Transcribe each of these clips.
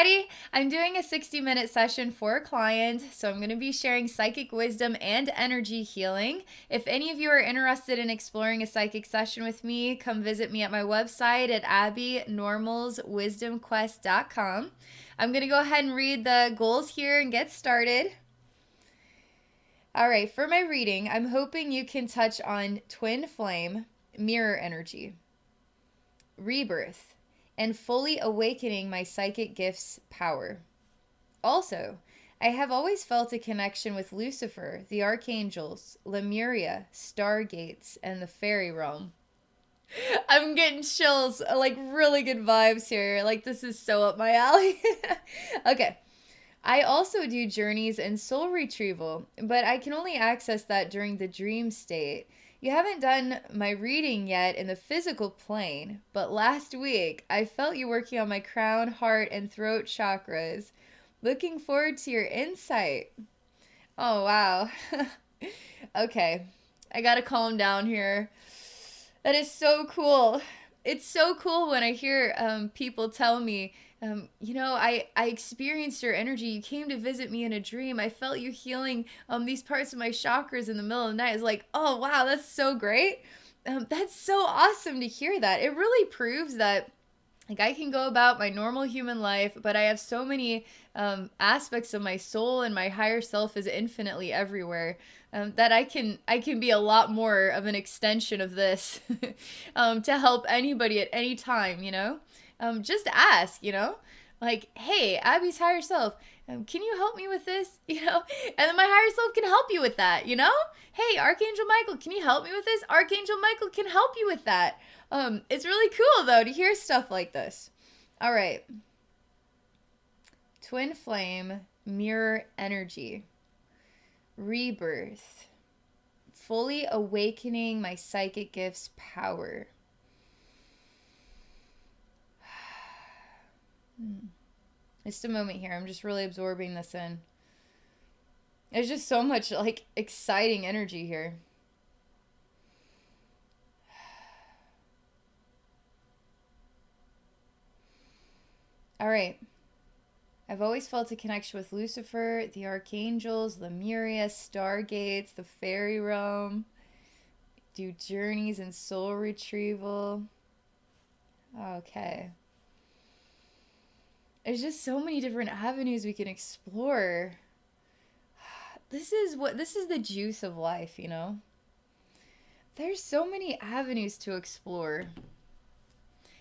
ready? I'm doing a 60-minute session for a client, so I'm going to be sharing psychic wisdom and energy healing. If any of you are interested in exploring a psychic session with me, come visit me at my website at abbeynormalswisdomquest.com. I'm going to go ahead and read the goals here and get started. All right, for my reading, I'm hoping you can touch on twin flame, mirror energy, rebirth, and fully awakening my psychic gifts' power. Also, I have always felt a connection with Lucifer, the Archangels, Lemuria, stargates, and the fairy realm. I'm getting chills, like really good vibes here. Like this is so up my alley. Okay. I also do journeys and soul retrieval, but I can only access that during the dream state. You haven't done my reading yet in the physical plane, but last week I felt you working on my crown, heart, and throat chakras. Looking forward to your insight. Oh, wow. Okay, I gotta calm down here. That is so cool. It's so cool when I hear people tell me, I experienced your energy. You came to visit me in a dream. I felt you healing these parts of my chakras in the middle of the night. It's like, oh, wow, that's so great. That's so awesome to hear that. It really proves that like I can go about my normal human life, but I have so many aspects of my soul and my higher self is infinitely everywhere. That I can be a lot more of an extension of this to help anybody at any time. Just ask. Like, hey, Abby's higher self, can you help me with this? And then my higher self can help you with that. Hey, Archangel Michael, can you help me with this? Archangel Michael can help you with that. It's really cool though to hear stuff like this. All right. Twin flame, mirror energy, rebirth, fully awakening my psychic gifts' power. Just a moment here. I'm just really absorbing this in. There's just so much like exciting energy here. All right. I've always felt a connection with Lucifer, the Archangels, Lemuria, stargates, the fairy realm. Do journeys and soul retrieval. Okay. There's just so many different avenues we can explore. This is the juice of life, There's so many avenues to explore.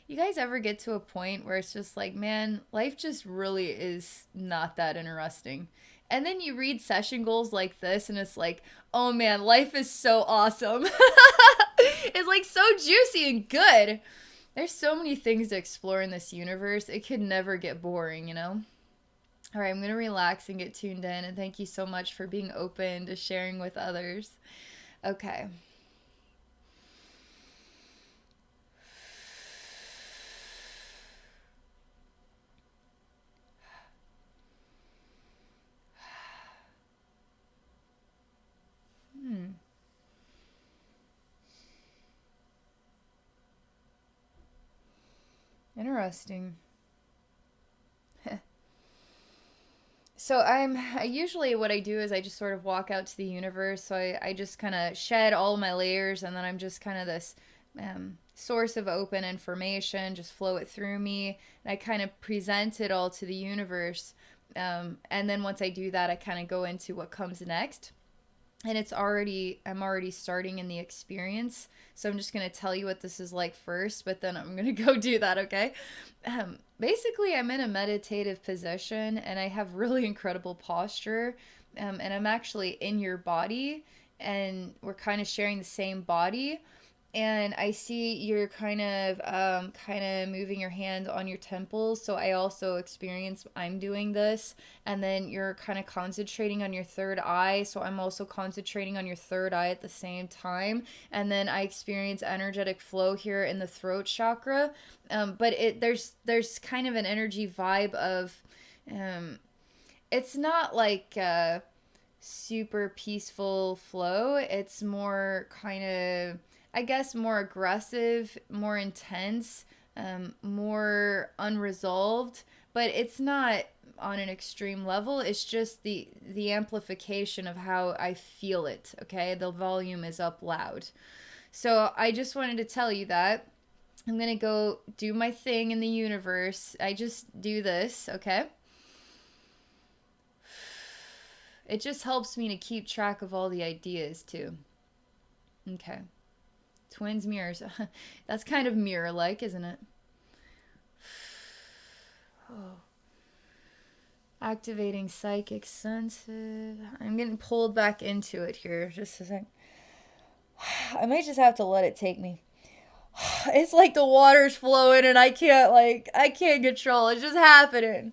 You guys ever get to a point where it's just like, man, life just really is not that interesting. And then you read session goals like this and it's like, oh man, life is so awesome. It's like so juicy and good. There's so many things to explore in this universe. It could never get boring. All right, I'm going to relax and get tuned in. And thank you so much for being open to sharing with others. Okay. Interesting. So I usually what I do is I just sort of walk out to the universe. So I just kind of shed all my layers and then I'm just kind of this source of open information, just flow it through me. And I kind of present it all to the universe. And then once I do that, I kind of go into what comes next. And I'm already starting in the experience. So I'm just going to tell you what this is like first, but then I'm going to go do that, okay? Basically, I'm in a meditative position and I have really incredible posture. And I'm actually in your body and we're kind of sharing the same body. And I see you're kind of moving your hand on your temples. So I also experience I'm doing this. And then you're kind of concentrating on your third eye. So I'm also concentrating on your third eye at the same time. And then I experience energetic flow here in the throat chakra. But there's kind of an energy vibe of, it's not like a super peaceful flow. It's more kind of, I guess, more aggressive, more intense, more unresolved, but it's not on an extreme level. It's just the amplification of how I feel it. Okay, the volume is up loud. So I just wanted to tell you that. I'm gonna go do my thing in the universe. I just do this, okay? It just helps me to keep track of all the ideas too. Okay. Twins mirrors. That's kind of mirror-like, isn't it? Oh. Activating psychic sensitive. I'm getting pulled back into it here. Just a sec. I might just have to let it take me. It's like the water's flowing and I can't control. It's just happening.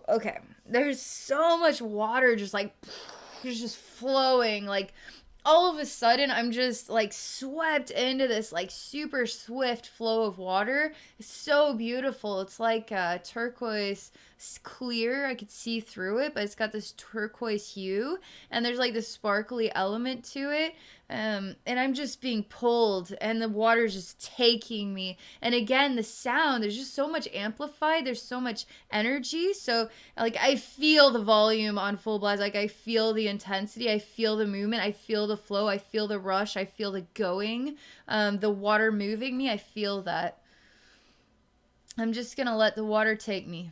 Okay. There's so much water just flowing. Like all of a sudden I'm just like swept into this like super swift flow of water. It's so beautiful. It's like turquoise clear. I could see through it, but it's got this turquoise hue and there's like this sparkly element to it. And I'm just being pulled and the water's just taking me. And again, the sound, there's just so much amplified. There's so much energy. So like I feel the volume on full blast. Like I feel the intensity. I feel the movement. I feel the flow. I feel the rush. I feel the going. The water moving me. I feel that. I'm just going to let the water take me.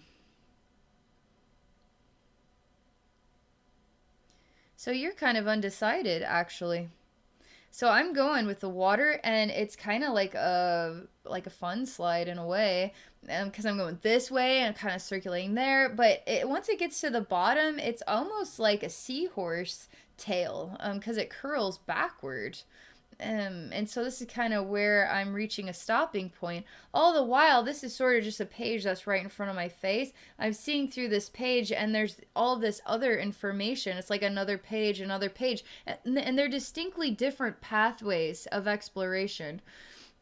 So you're kind of undecided, actually. So I'm going with the water, and it's kind of like a fun slide in a way, because I'm going this way and kind of circulating there. But once it gets to the bottom, it's almost like a seahorse tail, because it curls backward. And so this is kind of where I'm reaching a stopping point. All the while, this is sort of just a page that's right in front of my face. I'm seeing through this page, and there's all this other information. It's like another page, and they're distinctly different pathways of exploration.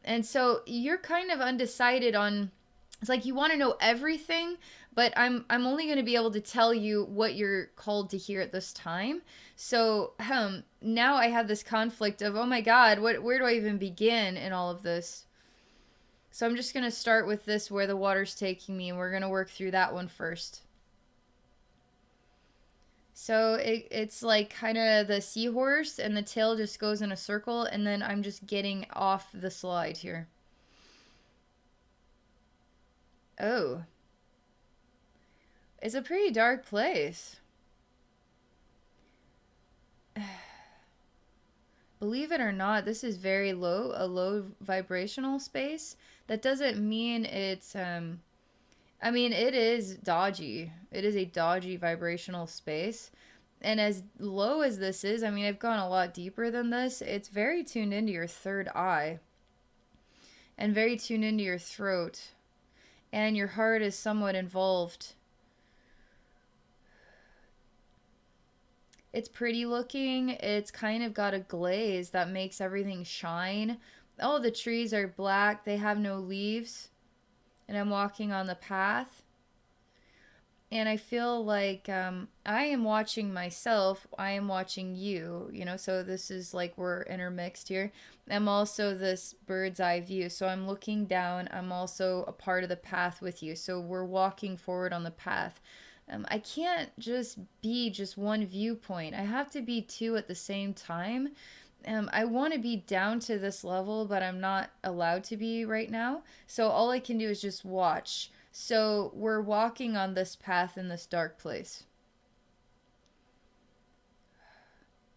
And so you're kind of undecided on. It's like you want to know everything, but I'm only going to be able to tell you what you're called to hear at this time. So now I have this conflict of, oh my God, where do I even begin in all of this? So I'm just going to start with this where the water's taking me, and we're going to work through that one first. So it's like kind of the seahorse, and the tail just goes in a circle, and then I'm just getting off the slide here. Oh. It's a pretty dark place. Believe it or not, this is very low, a low vibrational space. That doesn't mean it's, I mean, it is dodgy. It is a dodgy vibrational space. And as low as this is, I mean, I've gone a lot deeper than this. It's very tuned into your third eye and very tuned into your throat. And your heart is somewhat involved. It's pretty looking. It's kind of got a glaze that makes everything shine. Oh, the trees are black. They have no leaves. And I'm walking on the path. And I feel like I am watching myself. I am watching you, you know, so this is like we're intermixed here. I'm also this bird's eye view. So I'm looking down. I'm also a part of the path with you. So we're walking forward on the path. I can't just be just one viewpoint. I have to be two at the same time. I want to be down to this level, but I'm not allowed to be right now. So all I can do is just watch. So we're walking on this path in this dark place.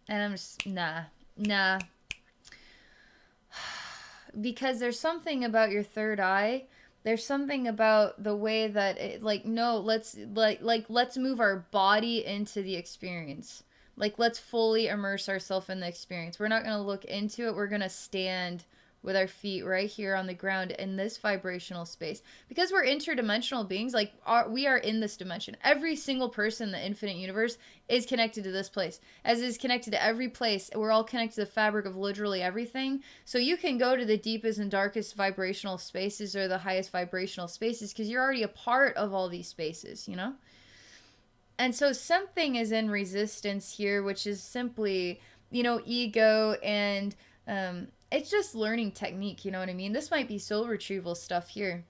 And I'm just, nah. Because there's something about your third eye. There's something about the way that it, like, no, let's move our body into the experience. Like, let's fully immerse ourselves in the experience. We're not going to look into it. We're going to stand with our feet right here on the ground in this vibrational space. Because we're interdimensional beings, like we are in this dimension. Every single person in the infinite universe is connected to this place, as is connected to every place. We're all connected to the fabric of literally everything. So you can go to the deepest and darkest vibrational spaces or the highest vibrational spaces because you're already a part of all these spaces, you know? And so something is in resistance here, which is simply, you know, ego and it's just learning technique, you know what I mean? This might be soul retrieval stuff here.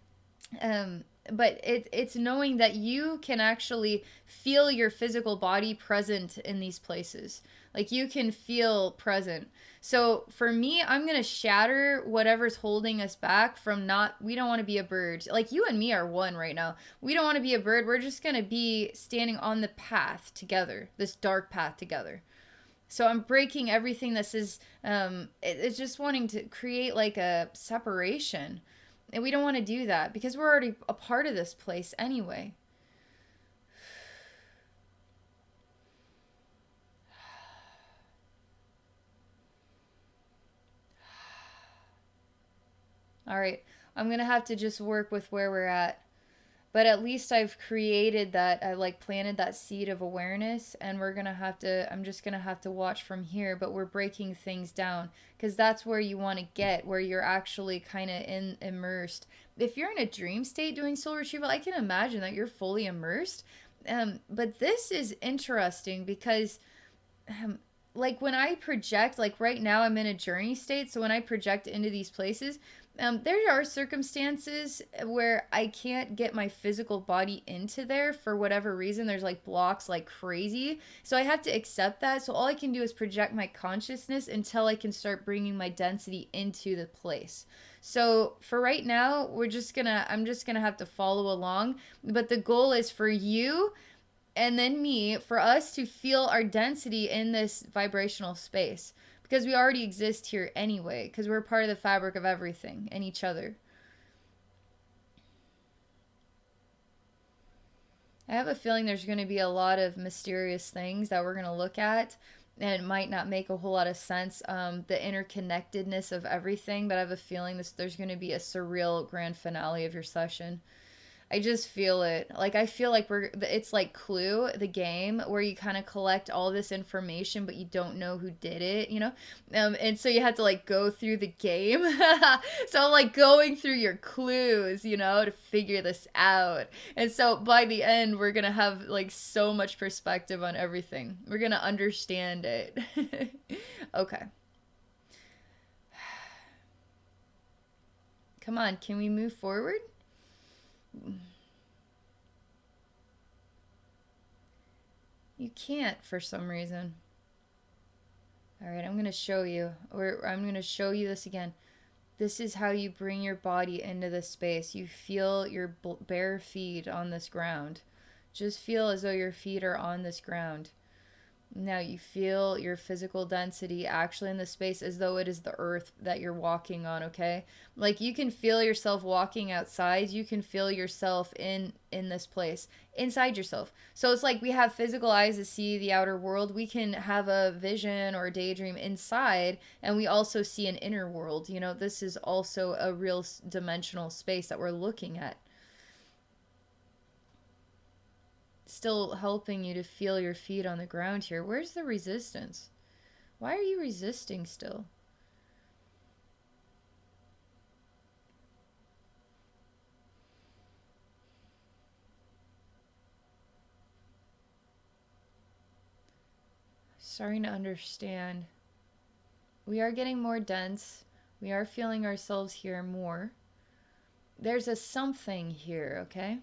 But it's knowing that you can actually feel your physical body present in these places. Like you can feel present. So for me, I'm going to shatter whatever's holding us back from not, we don't want to be a bird. Like you and me are one right now. We don't want to be a bird. We're just going to be standing on the path together, this dark path together. So I'm breaking everything this is, it's just wanting to create like a separation. And we don't want to do that because we're already a part of this place anyway. All right. I'm going to have to just work with where we're at. But at least I've created that, I like planted that seed of awareness, and we're going to have to, I'm just going to have to watch from here, but we're breaking things down because that's where you want to get, where you're actually kind of immersed. If you're in a dream state doing soul retrieval, I can imagine that you're fully immersed. But this is interesting because like when I project, like right now I'm in a journey state. So when I project into these places, there are circumstances where I can't get my physical body into there for whatever reason. There's like blocks like crazy. So I have to accept that. So all I can do is project my consciousness until I can start bringing my density into the place. So for right now, I'm just gonna have to follow along. But the goal is for you and then me, for us to feel our density in this vibrational space because we already exist here anyway, because we're part of the fabric of everything and each other. I have a feeling there's going to be a lot of mysterious things that we're going to look at, and it might not make a whole lot of sense, the interconnectedness of everything, but I have a feeling there's going to be a surreal grand finale of your session. I just feel it. Like I feel like it's like Clue, the game where you kind of collect all this information but you don't know who did it, you know? And so you have to like go through the game. So I'm like going through your clues, you know, to figure this out. And so by the end we're going to have like so much perspective on everything. We're going to understand it. Okay. Come on, can we move forward? You can't for some reason. All right, I'm going to show you. Or I'm going to show you this again. This is how you bring your body into this space. You feel your bare feet on this ground. Just feel as though your feet are on this ground. Now you feel your physical density actually in the space as though it is the earth that you're walking on, okay? Like you can feel yourself walking outside, you can feel yourself in this place, inside yourself. So it's like we have physical eyes to see the outer world. We can have a vision or a daydream inside, and we also see an inner world. You know, this is also a real dimensional space that we're looking at. Still helping you to feel your feet on the ground here. Where's the resistance? Why are you resisting still? Starting to understand. We are getting more dense. We are feeling ourselves here more. There's a something here, okay?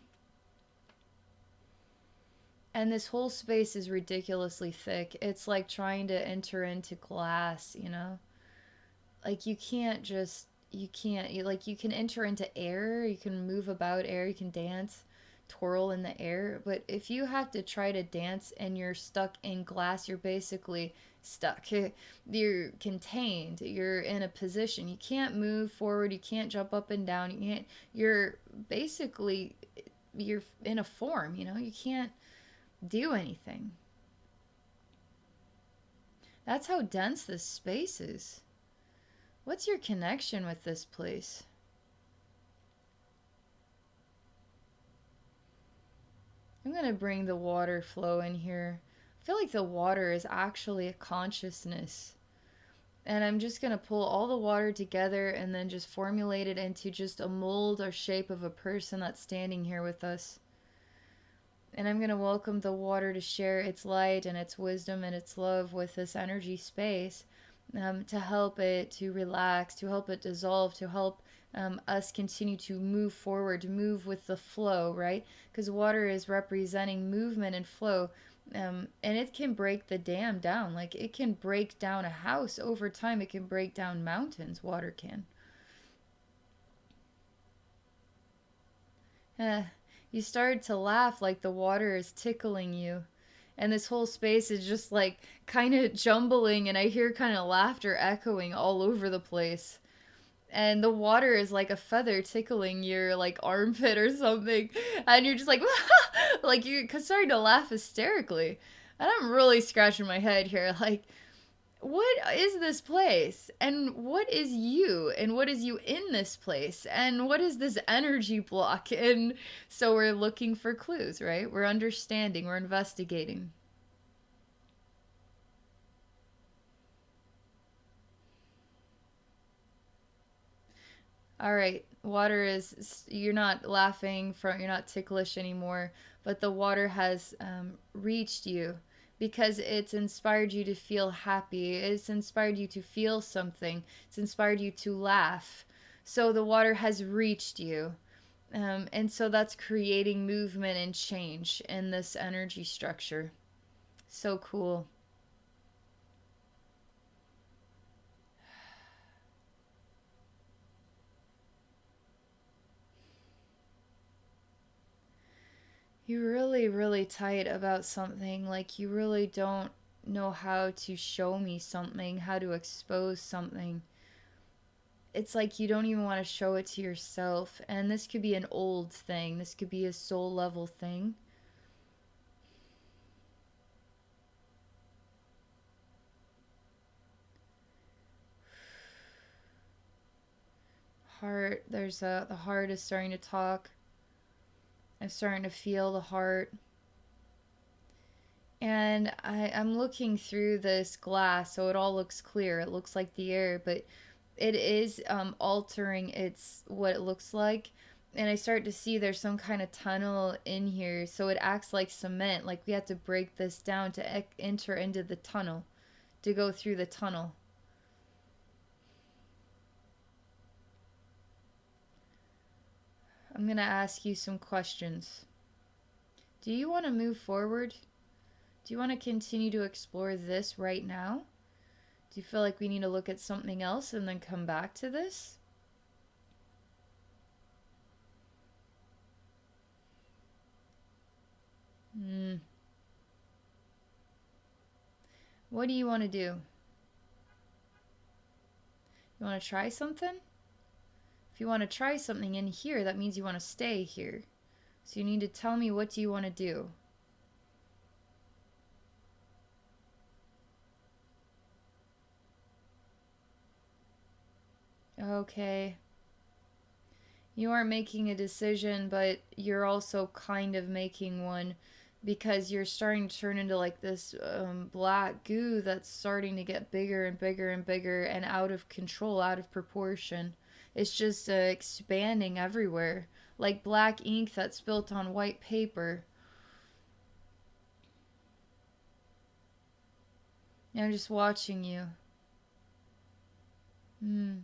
And this whole space is ridiculously thick. It's like trying to enter into glass, you know? Like you can't just, you can't, like you can enter into air, you can move about air, you can dance, twirl in the air. But if you have to try to dance and you're stuck in glass, you're basically stuck. You're contained. You're in a position. You can't move forward. You can't jump up and down. You can't, you're basically, you're in a form, you know? You can't do anything. That's how dense this space is. What's your connection with this place? I'm going to bring the water flow in here. I feel like the water is actually a consciousness. And I'm just going to pull all the water together and then just formulate it into just a mold or shape of a person that's standing here with us. And I'm going to welcome the water to share its light and its wisdom and its love with this energy space, to help it to relax, to help it dissolve, to help us continue to move forward, move with the flow, right? Because water is representing movement and flow. And it can break the dam down. Like it can break down a house over time. It can break down mountains. Water can. Eh, you started to laugh like the water is tickling you. And this whole space is just like kind of jumbling, and I hear kind of laughter echoing all over the place. And the water is like a feather tickling your like armpit or something, and you're just like like you're starting to laugh hysterically. And I'm really scratching my head here, like what is this place, and what is you, and what is you in this place, and what is this energy block? And so we're looking for clues, right? We're understanding, we're investigating. All right, water is, you're not laughing from, you're not ticklish anymore, but the water has reached you because it's inspired you to feel happy. It's inspired you to feel something. It's inspired you to laugh. So the water has reached you. And so that's creating movement and change in this energy structure. So cool. You're really, really tight about something. Like, you really don't know how to show me something, how to expose something. It's like you don't even want to show it to yourself. And this could be an old thing, this could be a soul level thing. Heart, the heart is starting to talk. I'm starting to feel the heart. And I'm looking through this glass, so it all looks clear. It looks like the air, but it is altering its what it looks like. And I start to see there's some kind of tunnel in here, so it acts like cement. Like we have to break this down to enter into the tunnel, to go through the tunnel. I'm gonna ask you some questions. Do you want to move forward? Do you want to continue to explore this right now? Do you feel like we need to look at something else and then come back to this? Hmm. What do you want to do? You want to try something? If you want to try something in here, that means you want to stay here. So you need to tell me, what do you want to do? Okay. You aren't making a decision, but you're also kind of making one, because you're starting to turn into like this black goo that's starting to get bigger and bigger and bigger and out of control, out of proportion. It's just expanding everywhere, like black ink that's spilt on white paper. And I'm just watching you. Hmm.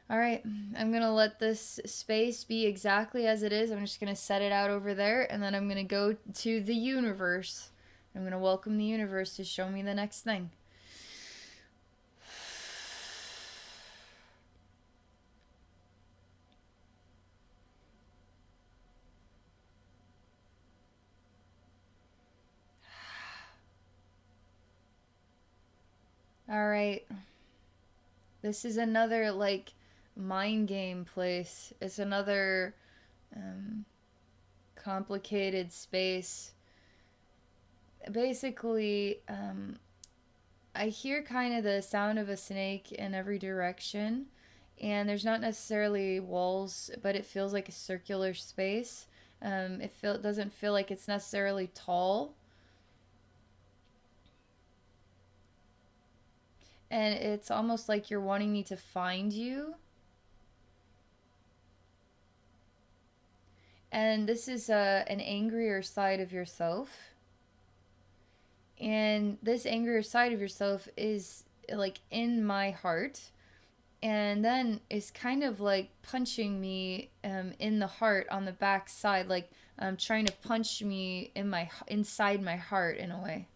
All right, I'm gonna let this space be exactly as it is. I'm just gonna set it out over there, and then I'm gonna go to the universe. I'm gonna welcome the universe to show me the next thing. All right, this is another like mind game place. It's another um, complicated space. Basically, I hear kind of the sound of a snake in every direction, and there's not necessarily walls, but it feels like a circular space. It doesn't feel like it's necessarily tall, and it's almost like you're wanting me to find you. And this is an angrier side of yourself. And this anger side of yourself is like in my heart, and then it's kind of like punching me in the heart on the back side, like trying to punch me in my inside my heart in a way.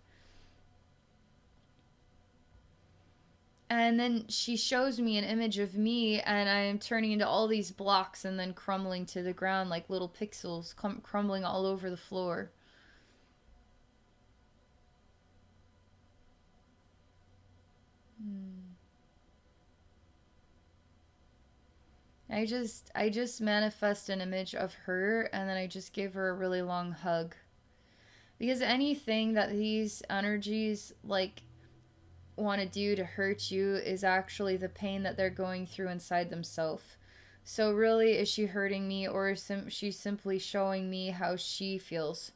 And then she shows me an image of me, and I am turning into all these blocks and then crumbling to the ground like little pixels, crumbling all over the floor. Hmm. I just manifest an image of her, and then I just give her a really long hug. Because anything that these energies like want to do to hurt you is actually the pain that they're going through inside themselves. So really, is she hurting me, or is she simply showing me how she feels?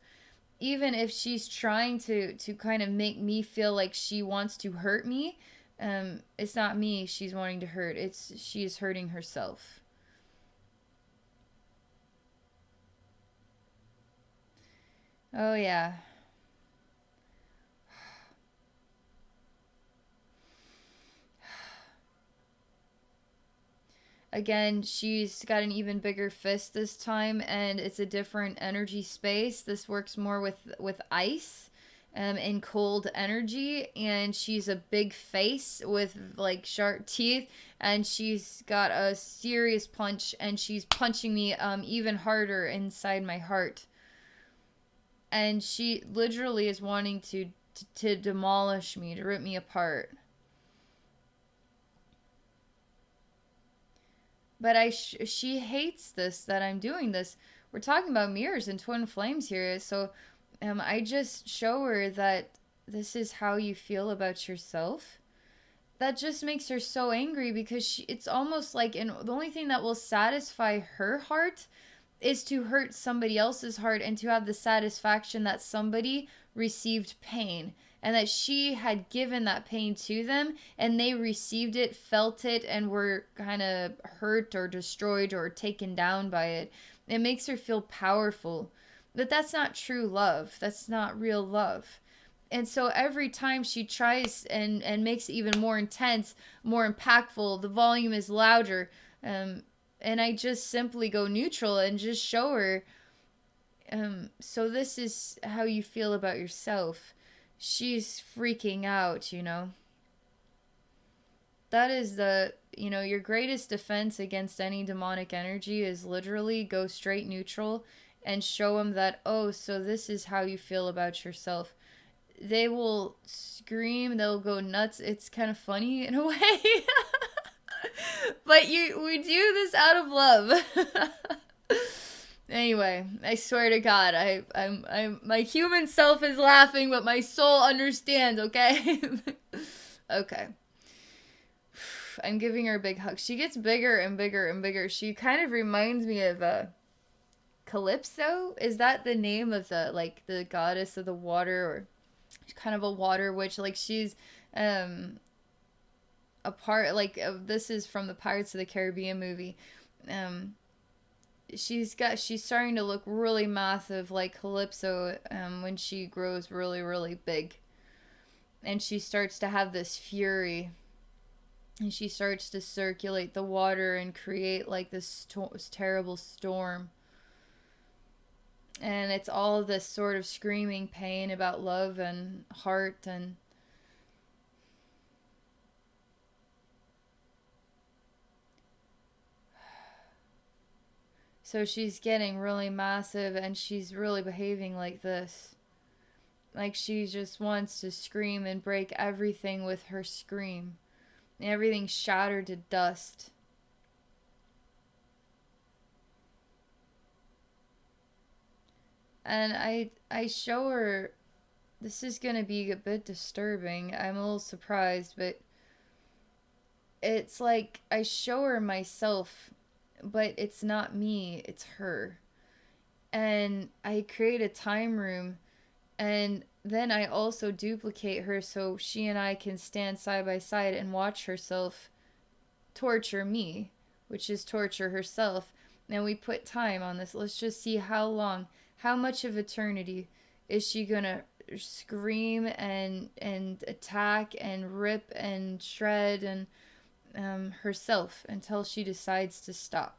Even if she's trying to kind of make me feel like she wants to hurt me, it's not me she's wanting to hurt. It's she's hurting herself. Oh yeah. Again, she's got an even bigger fist this time, and it's a different energy space. This works more with ice and cold energy, and she's a big face with like sharp teeth, and she's got a serious punch, and she's punching me even harder inside my heart. And she literally is wanting to demolish me, to rip me apart. But she hates this, that I'm doing this. We're talking about mirrors and twin flames here, so I just show her that this is how you feel about yourself. That just makes her so angry, because it's almost like, and the only thing that will satisfy her heart is to hurt somebody else's heart, and to have the satisfaction that somebody received pain, and that she had given that pain to them, and they received it, felt it, and were kind of hurt or destroyed or taken down by it. It makes her feel powerful. But that's not true love. That's not real love. And so every time she tries and makes it even more intense, more impactful, the volume is louder. And I just simply go neutral and just show her, so this is how you feel about yourself. She's freaking out, you know. That is your greatest defense against any demonic energy is literally go straight neutral and show them that, oh, so this is how you feel about yourself. They will scream, they'll go nuts. It's kind of funny in a way. But we do this out of love. Anyway, I swear to God, I'm my human self is laughing, but my soul understands. Okay, okay. I'm giving her a big hug. She gets bigger and bigger and bigger. She kind of reminds me of Calypso. Is that the name of the goddess of the water, or kind of a water witch? Like she's a part like this is from the Pirates of the Caribbean movie. Um, she's starting to look really massive like Calypso when she grows really really big, and she starts to have this fury, and she starts to circulate the water and create like this terrible storm. And it's all this sort of screaming pain about love and heart. And so she's getting really massive, and she's really behaving like this. Like she just wants to scream and break everything with her scream. And everything shattered to dust. And I show her, this is going to be a bit disturbing. I'm a little surprised, but it's like I show her myself, but it's not me, it's her. And I create a time room, and then I also duplicate her so she and I can stand side by side and watch herself torture me, which is torture herself. And we put time on this. Let's just see how long, how much of eternity is she gonna scream and attack and rip and shred and herself until she decides to stop.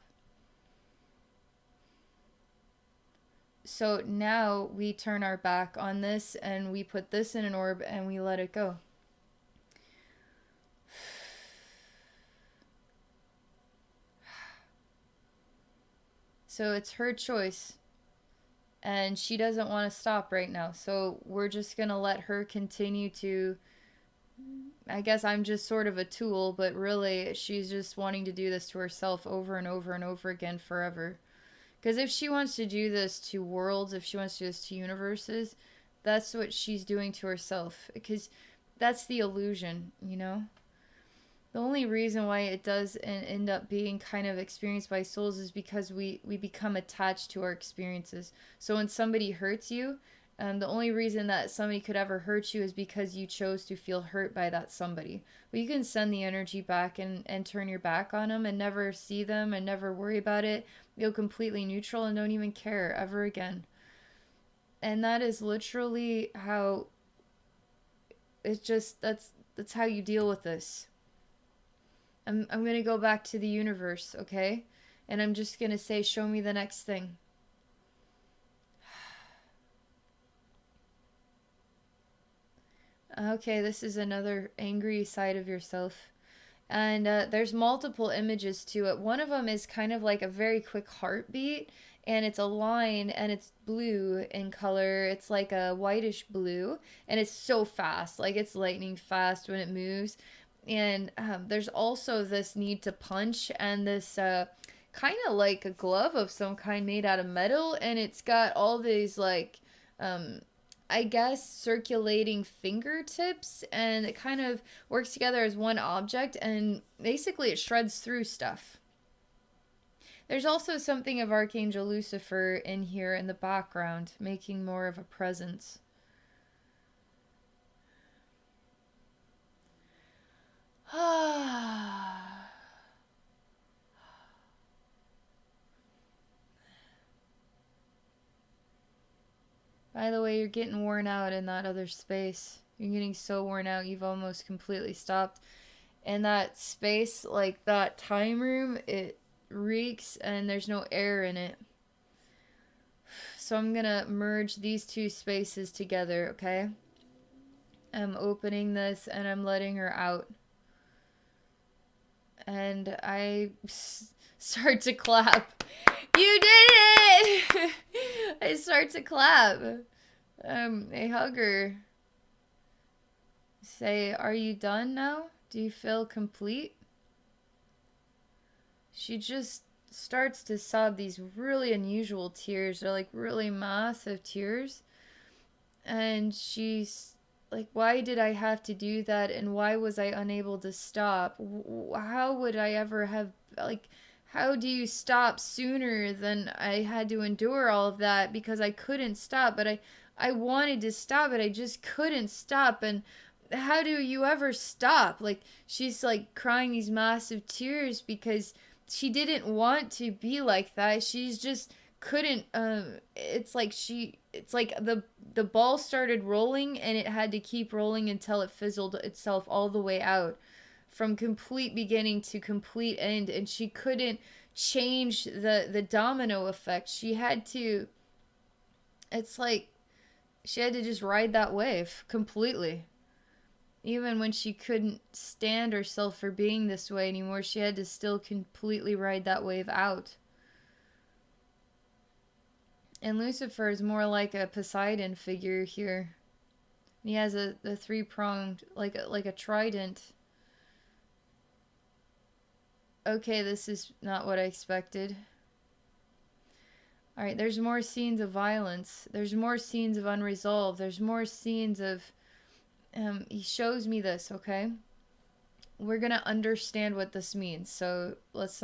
So now we turn our back on this and we put this in an orb and we let it go. So it's her choice. And she doesn't want to stop right now. So we're just going to let her continue to... I guess I'm just sort of a tool, but really she's just wanting to do this to herself over and over and over again forever. Because if she wants to do this to worlds, if she wants to do this to universes, that's what she's doing to herself. Because that's the illusion, you know? The only reason why it does end up being kind of experienced by souls is because we become attached to our experiences. So when somebody hurts you, the only reason that somebody could ever hurt you is because you chose to feel hurt by that somebody. But you can send the energy back and turn your back on them and never see them and never worry about it. You'll completely neutral and don't even care ever again. And that is literally how it's just, that's how you deal with this. I'm going to go back to the universe, okay? And I'm just going to say, show me the next thing. Okay, this is another angry side of yourself. And there's multiple images to it. One of them is kind of like a very quick heartbeat. And it's a line and it's blue in color. It's like a whitish blue. And it's so fast. Like it's lightning fast when it moves. And there's also this need to punch and this kind of like a glove of some kind made out of metal. And it's got all these like, I guess, circulating fingertips. And it kind of works together as one object. And basically it shreds through stuff. There's also something of Archangel Lucifer in here in the background, making more of a presence. By the way, you're getting worn out in that other space. You're getting so worn out, you've almost completely stopped. And that space, like that time room, it reeks and there's no air in it. So I'm gonna merge these two spaces together, okay? I'm opening this and I'm letting her out. And I start to clap. You did it! I start to clap. I hug her. Say, are you done now? Do you feel complete? She just starts to sob these really unusual tears. They're like really massive tears. And she's like, why did I have to do that? And why was I unable to stop? How would I ever have, like, how do you stop sooner than I had to endure all of that? Because I couldn't stop, but I wanted to stop, but I just couldn't stop. And how do you ever stop? Like, she's like crying these massive tears because she didn't want to be like that. She's just couldn't, it's like the ball started rolling and it had to keep rolling until it fizzled itself all the way out from complete beginning to complete end, and she couldn't change the domino effect. She had to, it's like she had to just ride that wave completely. Even when she couldn't stand herself for being this way anymore, she had to still completely ride that wave out. And Lucifer is more like a Poseidon figure here. He has the three-pronged, like a trident. Okay, this is not what I expected. Alright, there's more scenes of violence. There's more scenes of unresolved. There's more scenes of... he shows me this, okay? We're gonna understand what this means. So let's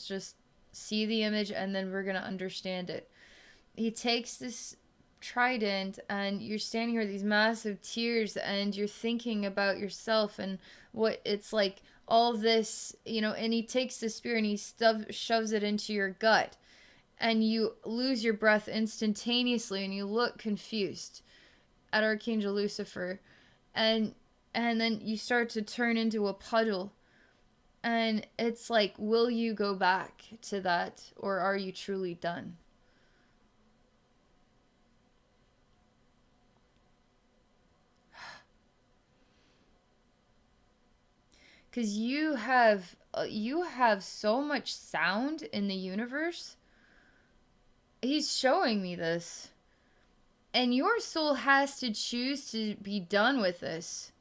just see the image and then we're gonna understand it. He takes this trident and you're standing here with these massive tears and you're thinking about yourself and what it's like, all this, you know, and he takes the spear and he shoves it into your gut and you lose your breath instantaneously and you look confused. at Archangel Lucifer, and then you start to turn into a puddle. And it's like, will you go back to that, or are you truly done? Because you have so much sound in the universe. He's showing me this. And your soul has to choose to be done with this.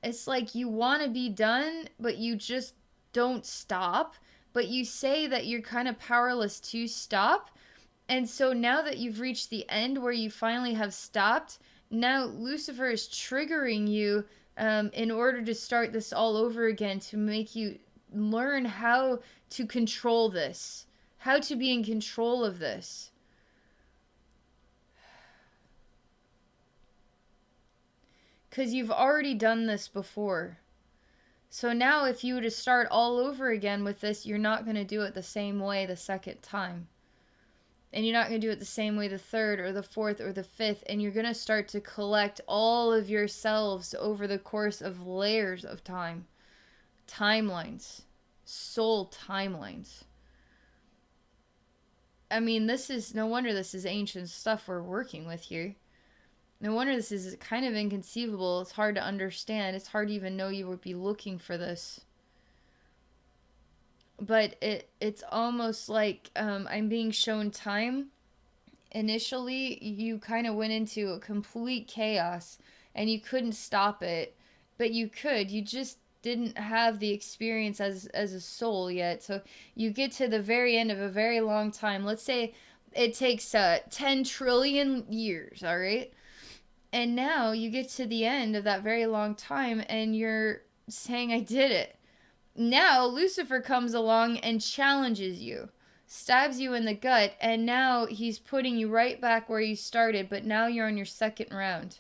It's like you want to be done, but you just don't stop. But you say that you're kind of powerless to stop. And so now that you've reached the end where you finally have stopped, now Lucifer is triggering you in order to start this all over again, to make you learn how to control this, how to be in control of this. Because you've already done this before. So now if you were to start all over again with this, you're not going to do it the same way the second time. And you're not going to do it the same way the third or the fourth or the fifth. And you're going to start to collect all of yourselves over the course of layers of time. Timelines. Soul timelines. I mean, this is, no wonder this is ancient stuff we're working with here. No wonder this is kind of inconceivable. It's hard to understand. It's hard to even know you would be looking for this. But it's almost like I'm being shown time. Initially, you kind of went into a complete chaos and you couldn't stop it. But you could. You just didn't have the experience as a soul yet. So you get to the very end of a very long time. Let's say it takes 10 trillion years, all right? And now you get to the end of that very long time and you're saying, I did it. Now Lucifer comes along and challenges you, stabs you in the gut, and now he's putting you right back where you started, but now you're on your second round.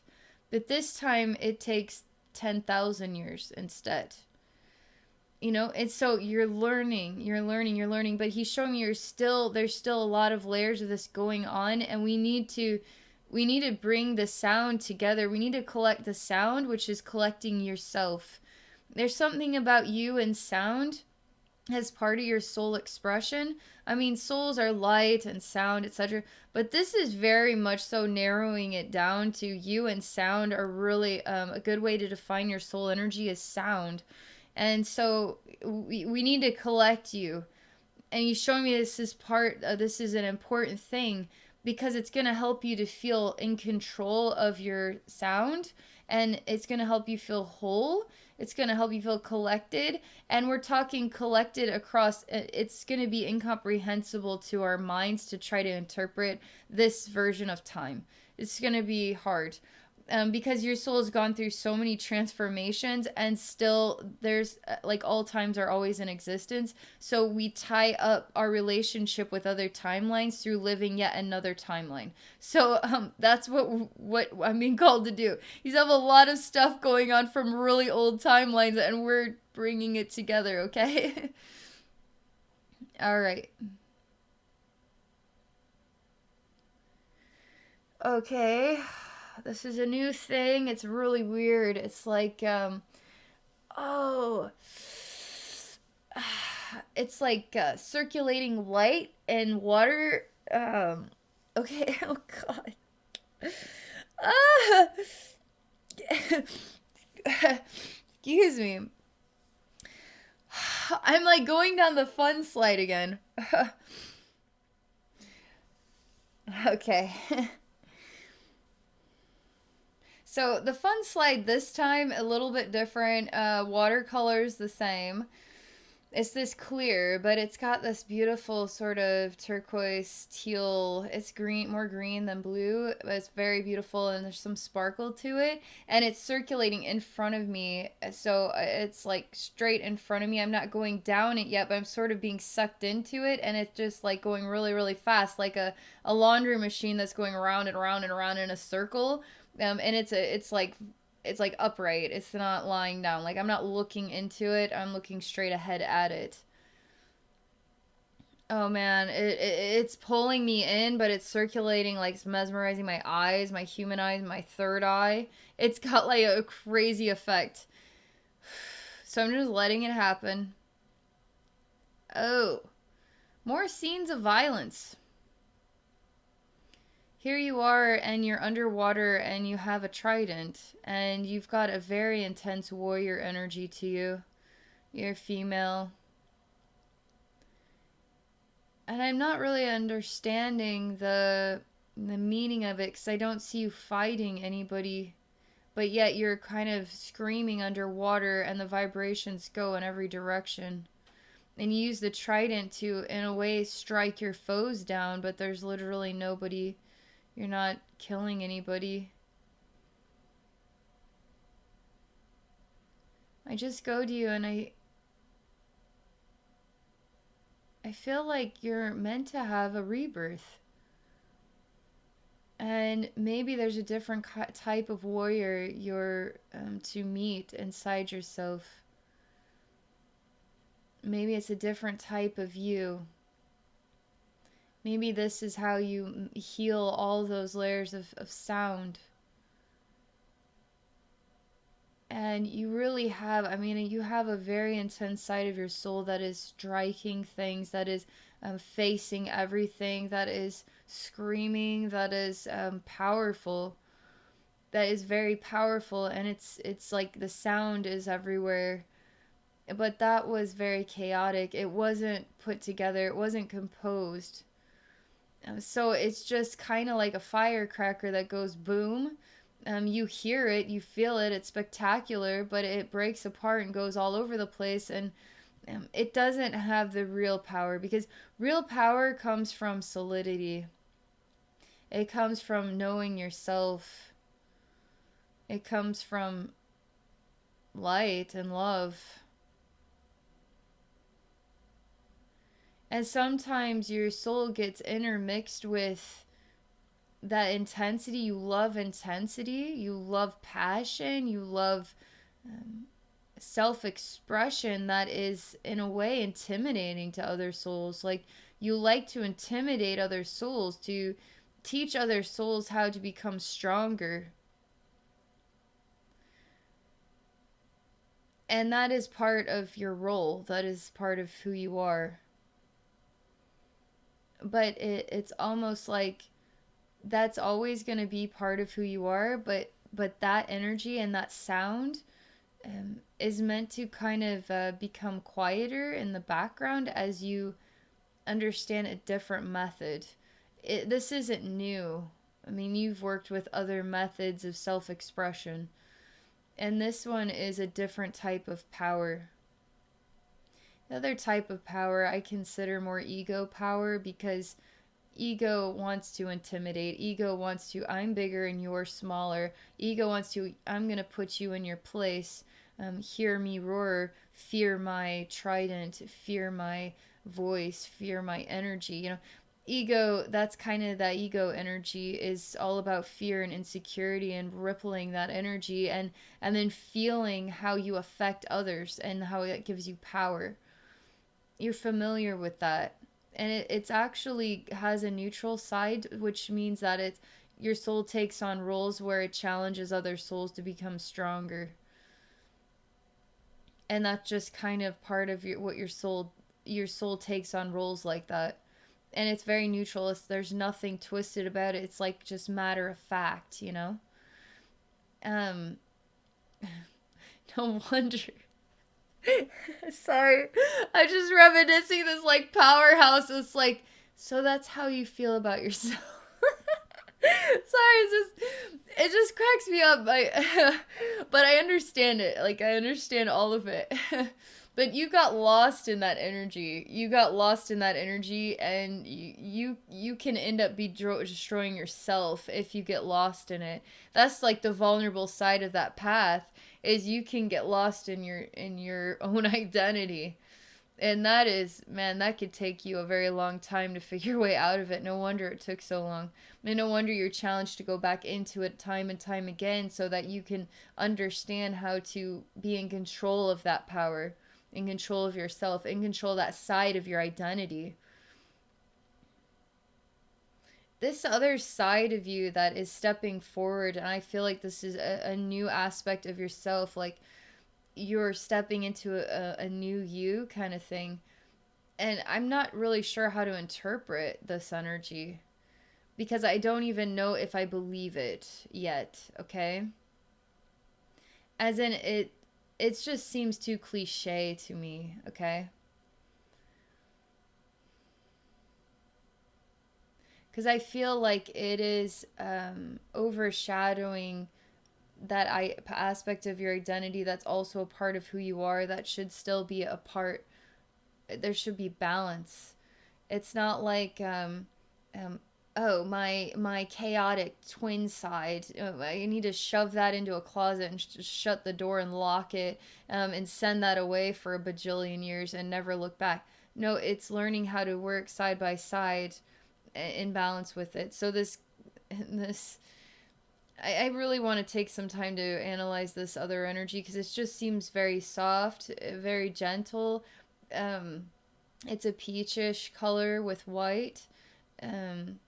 But this time it takes 10,000 years instead. You know, and so you're learning, but he's showing you there's still a lot of layers of this going on, and we need to bring the sound together. We need to collect the sound, which is collecting yourself. There's something about you and sound as part of your soul expression. I mean, souls are light and sound, etc. But this is very much so narrowing it down to you and sound are really a good way to define your soul energy is sound. And so we need to collect you. And you showing me this is an important thing because it's going to help you to feel in control of your sound, and it's going to help you feel whole. It's going to help you feel collected, and we're talking collected across. It's going to be incomprehensible to our minds to try to interpret this version of time. It's going to be hard. Because your soul has gone through so many transformations, and still there's like all times are always in existence. So we tie up our relationship with other timelines through living yet another timeline. So that's what I'm being called to do. You have a lot of stuff going on from really old timelines, and we're bringing it together. Okay. All right. Okay. This is a new thing. It's really weird. It's like, it's like circulating light and water. Okay. Oh, God. Ah! Excuse me. I'm like going down the fun slide again. Okay. So the fun slide this time, a little bit different. Watercolor's the same. It's this clear, but it's got this beautiful sort of turquoise teal. It's green, more green than blue, but it's very beautiful, and there's some sparkle to it. And it's circulating in front of me, so it's like straight in front of me. I'm not going down it yet, but I'm sort of being sucked into it, and it's just like going really, really fast, like a laundry machine that's going around and around and around in a circle. And it's like upright. It's not lying down. Like I'm not looking into it. I'm looking straight ahead at it. Oh man, it's pulling me in, but it's circulating, like it's mesmerizing my eyes, my human eyes, my third eye. It's got like a crazy effect. So I'm just letting it happen. Oh, more scenes of violence. Here you are, and you're underwater, and you have a trident, and you've got a very intense warrior energy to you. You're female. And I'm not really understanding the meaning of it, because I don't see you fighting anybody, but yet you're kind of screaming underwater, and the vibrations go in every direction. And you use the trident to, in a way, strike your foes down, but there's literally nobody. You're not killing anybody. I just go to you, and I feel like you're meant to have a rebirth. And maybe there's a different type of warrior you're to meet inside yourself. Maybe it's a different type of you. Maybe this is how you heal all those layers of sound. And you really have, I mean, you have a very intense side of your soul that is striking things, that is facing everything, that is screaming, that is powerful, that is very powerful. And it's like the sound is everywhere. But that was very chaotic. It wasn't put together, it wasn't composed. So it's just kind of like a firecracker that goes boom. You hear it, you feel it, it's spectacular, but it breaks apart and goes all over the place. And it doesn't have the real power, because real power comes from solidity. It comes from knowing yourself. It comes from light and love. And sometimes your soul gets intermixed with that intensity. You love intensity, you love passion, you love self expression that is, in a way, intimidating to other souls. Like, you like to intimidate other souls, to teach other souls how to become stronger. And that is part of your role, that is part of who you are. But it's almost like that's always going to be part of who you are, but that energy and that sound is meant to kind of become quieter in the background as you understand a different method. This isn't new. I mean, you've worked with other methods of self-expression, and this one is a different type of power. The other type of power I consider more ego power, because ego wants to intimidate. Ego wants to, I'm bigger and you're smaller. Ego wants to, I'm going to put you in your place. Hear me roar. Fear my trident. Fear my voice. Fear my energy. Ego, that's kind of that ego energy is all about fear and insecurity, and rippling that energy, and then feeling how you affect others and how it gives you power. You're familiar with that. And it's actually has a neutral side, which means that it's your soul takes on roles where it challenges other souls to become stronger. And that's just kind of part of your soul takes on roles like that. And it's very neutral. There's nothing twisted about it. It's like just matter of fact. Um no wonder. Sorry. I'm just reminiscing this like powerhouse. It's like, so that's how you feel about yourself. Sorry, it just cracks me up. But I understand it. Like, I understand all of it. But you got lost in that energy. You got lost in that energy, and you can end up destroying yourself if you get lost in it. That's like the vulnerable side of that path, is you can get lost in your own identity. And that is, man, that could take you a very long time to figure your way out of it. No wonder it took so long. And no wonder you're challenged to go back into it time and time again, so that you can understand how to be in control of that power, in control of yourself, in control of that side of your identity. this other side of you that is stepping forward, and I feel like this is a new aspect of yourself, like you're stepping into a new you kind of thing. And I'm not really sure how to interpret this energy because I don't even know if I believe it yet, okay? As in it just seems too cliche to me, okay? Because I feel like it is overshadowing that aspect of your identity that's also a part of who you are, that should still be a part. There should be balance. It's not like um, oh, my chaotic twin side, I need to shove that into a closet and shut the door and lock it, and send that away for a bajillion years and never look back. No, it's learning how to work side by side in balance with it. So this I really want to take some time to analyze this other energy because it just seems very soft, very gentle. Um, it's a peachish color with white. Um,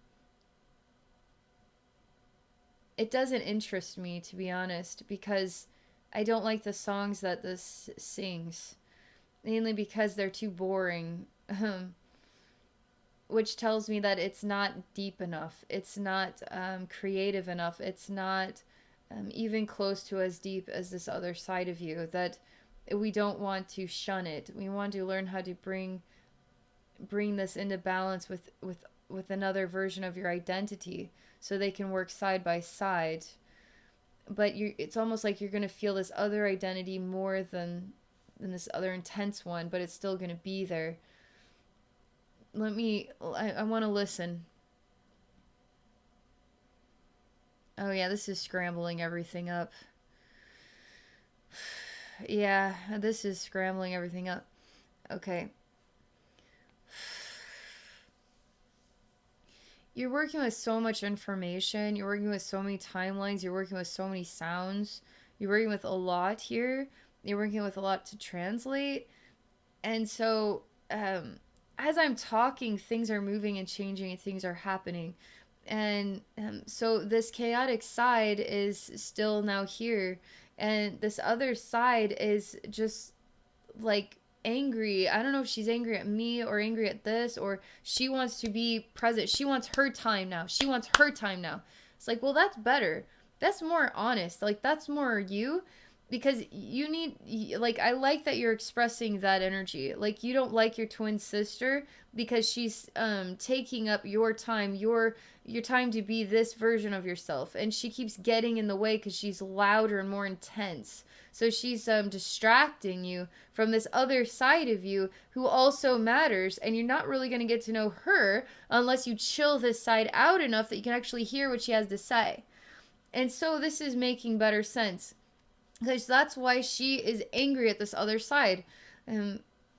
it doesn't interest me, to be honest, because I don't like the songs that this sings, mainly because they're too boring. Which tells me that it's not deep enough. It's not creative enough. It's not even close to as deep as this other side of you. That we don't want to shun it. We want to learn how to bring this into balance with another version of your identity, so they can work side by side. But it's almost like you're gonna feel this other identity more than this other intense one, but it's still gonna be there. I want to listen. Oh yeah, this is scrambling everything up. Yeah, this is scrambling everything up. Okay. You're working with so much information. You're working with so many timelines. You're working with so many sounds. You're working with a lot here. You're working with a lot to translate. And so, as I'm talking, things are moving and changing and things are happening. And so this chaotic side is still now here. And this other side is just like angry. I don't know if she's angry at me or angry at this, or she wants to be present. She wants her time now. She wants her time now. It's like, well, that's better. That's more honest. Like, that's more you, because you need, like, I like that you're expressing that energy. Like, you don't like your twin sister because she's taking up your time to be this version of yourself, and she keeps getting in the way because she's louder and more intense. So she's distracting you from this other side of you who also matters, and you're not really going to get to know her unless you chill this side out enough that you can actually hear what she has to say. And so this is making better sense, because that's why she is angry at this other side.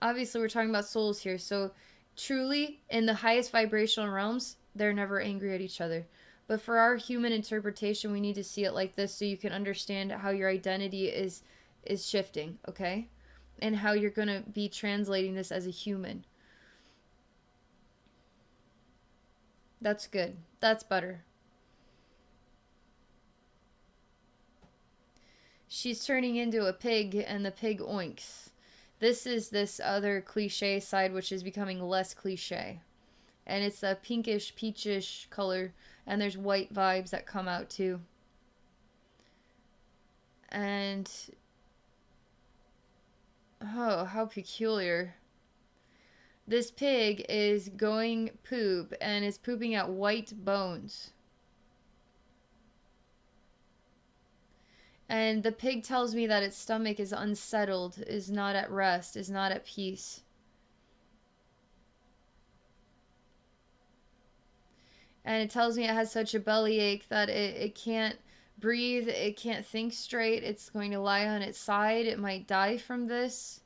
Obviously, we're talking about souls here, so truly, in the highest vibrational realms, they're never angry at each other. But for our human interpretation, we need to see it like this so you can understand how your identity is shifting, okay? And how you're going to be translating this as a human. That's good. That's better. She's turning into a pig, and the pig oinks. This is this other cliche side, which is becoming less cliche. And it's a pinkish, peachish color, and there's white vibes that come out too. And oh, how peculiar. This pig is going poop and is pooping out white bones. And the pig tells me that its stomach is unsettled, is not at rest, is not at peace. And it tells me it has such a bellyache that it can't breathe, it can't think straight, it's going to lie on its side, it might die from this.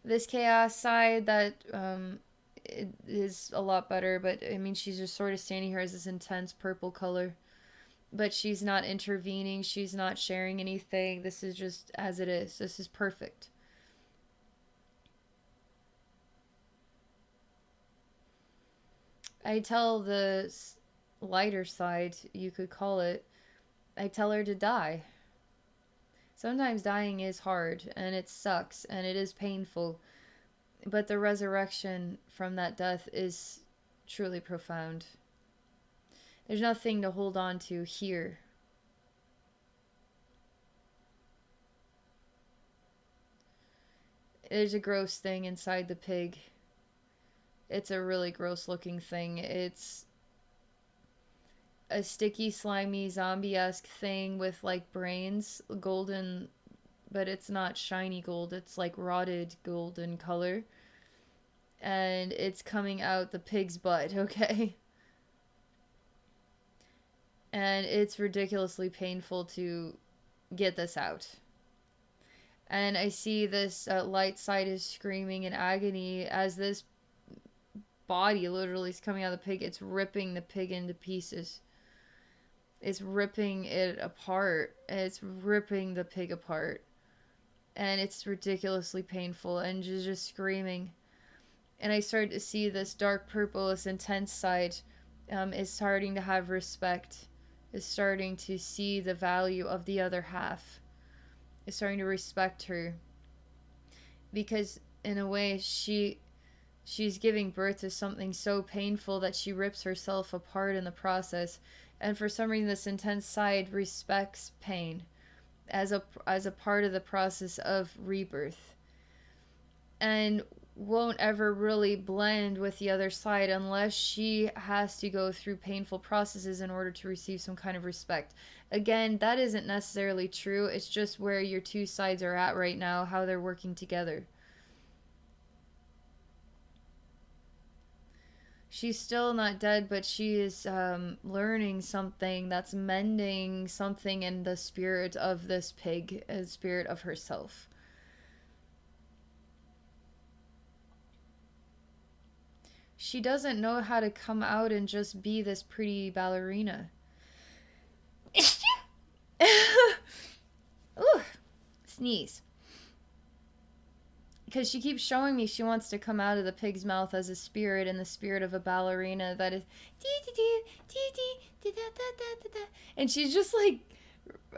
This chaos side that it is a lot better, but I mean, she's just sort of standing here as this intense purple color. But she's not intervening, she's not sharing anything. This is just as it is. This is perfect. I tell the lighter side, you could call it, I tell her to die. Sometimes dying is hard and it sucks and it is painful, but the resurrection from that death is truly profound. There's nothing to hold on to here. There's a gross thing inside the pig. It's a really gross looking thing. It's a sticky, slimy, zombie-esque thing with like brains, golden, but it's not shiny gold. It's like rotted golden color. And it's coming out the pig's butt, okay? And it's ridiculously painful to get this out. And I see this light side is screaming in agony as this body literally is coming out of the pig. It's ripping the pig into pieces. It's ripping it apart. It's ripping the pig apart. And it's ridiculously painful and just screaming. And I start to see this dark purple, this intense side is starting to have respect. Is starting to see the value of the other half. Is starting to respect her, because in a way she's giving birth to something so painful that she rips herself apart in the process, and for some reason this intense side respects pain as a part of the process of rebirth, and won't ever really blend with the other side unless she has to go through painful processes in order to receive some kind of respect. Again, that isn't necessarily true. It's just where your two sides are at right now, how they're working together. She's still not dead, but she is learning something that's mending something in the spirit of this pig, the spirit of herself. She doesn't know how to come out and just be this pretty ballerina. Ooh, sneeze. Because she keeps showing me she wants to come out of the pig's mouth as a spirit, in the spirit of a ballerina that is and she's just like,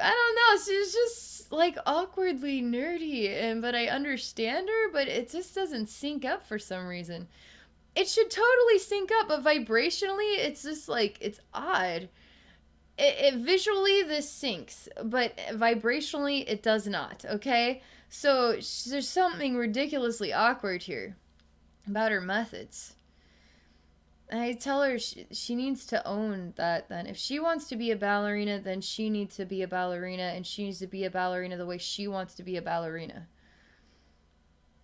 I don't know, she's just like awkwardly nerdy, and but I understand her, but it just doesn't sync up for some reason. It should totally sync up, but vibrationally, it's just like, it's odd. It visually, this syncs, but vibrationally, it does not, okay? So, there's something ridiculously awkward here about her methods. And I tell her she needs to own that then. If she wants to be a ballerina, then she needs to be a ballerina, and she needs to be a ballerina the way she wants to be a ballerina.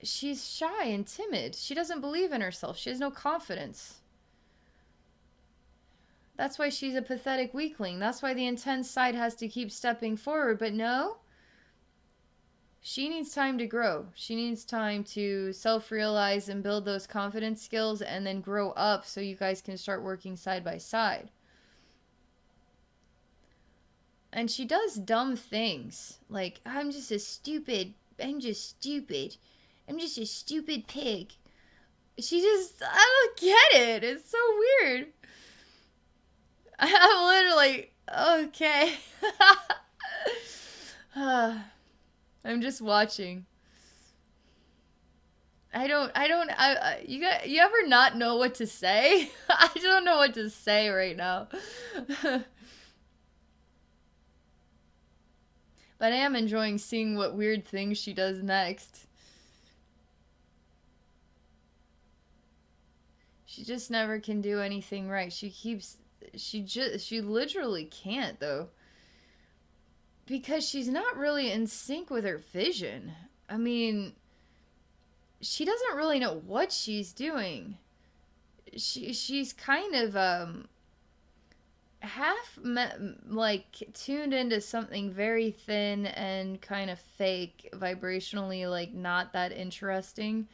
She's shy and timid. She doesn't believe in herself. She has no confidence. That's why she's a pathetic weakling. That's why the intense side has to keep stepping forward. But no, she needs time to grow. She needs time to self-realize and build those confidence skills and then grow up so you guys can start working side by side. And she does dumb things. Like, I'm just a stupid pig. She just, I don't get it. It's so weird. I'm literally, okay. I'm just watching. You ever not know what to say? I don't know what to say right now. But I am enjoying seeing what weird things she does next. She just never can do anything right. She literally can't, though. Because she's not really in sync with her vision. I mean, she doesn't really know what she's doing. She's kind of, half, tuned into something very thin and kind of fake, vibrationally, like, not that interesting.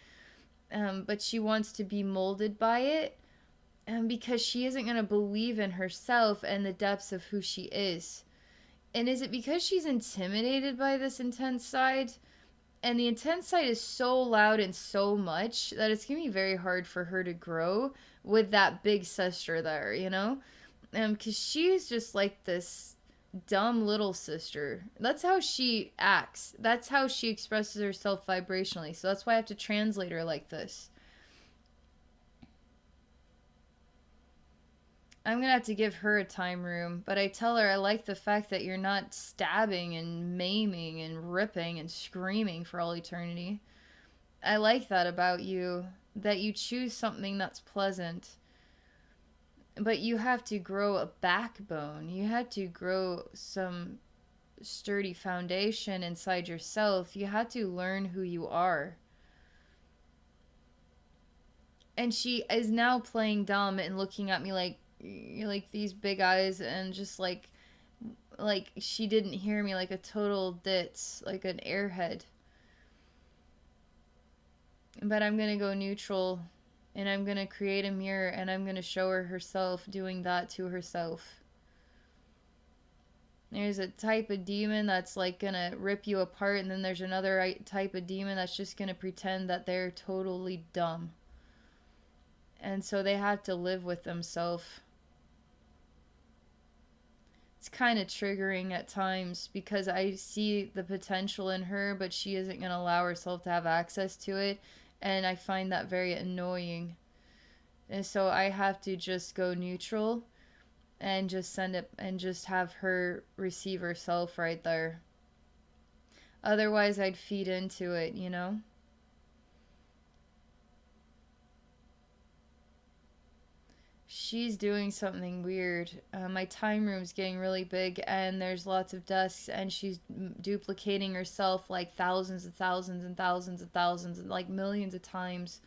But she wants to be molded by it, because she isn't going to believe in herself and the depths of who she is. And is it because she's intimidated by this intense side? And the intense side is so loud and so much that it's going to be very hard for her to grow with that big sister there, you know? Because she's just like this dumb little sister. That's how she acts. That's how she expresses herself vibrationally. So that's why I have to translate her like this. I'm going to have to give her a time room, but I tell her I like the fact that you're not stabbing and maiming and ripping and screaming for all eternity. I like that about you, that you choose something that's pleasant. But you have to grow a backbone. You have to grow some sturdy foundation inside yourself. You have to learn who you are. And she is now playing dumb and looking at me like these big eyes, and just like she didn't hear me, like a total ditz, like an airhead. But I'm gonna go neutral, and I'm gonna create a mirror, and I'm gonna show her herself doing that to herself. There's a type of demon that's like gonna rip you apart, and then there's another type of demon that's just gonna pretend that they're totally dumb. And so they have to live with themselves. It's kind of triggering at times because I see the potential in her, but she isn't going to allow herself to have access to it. And I find that very annoying. And so I have to just go neutral and just send it and just have her receive herself right there. Otherwise, I'd feed into it, you know? She's doing something weird. My time room's getting really big, and there's lots of desks, and she's duplicating herself like thousands and thousands and thousands and thousands and like millions of times.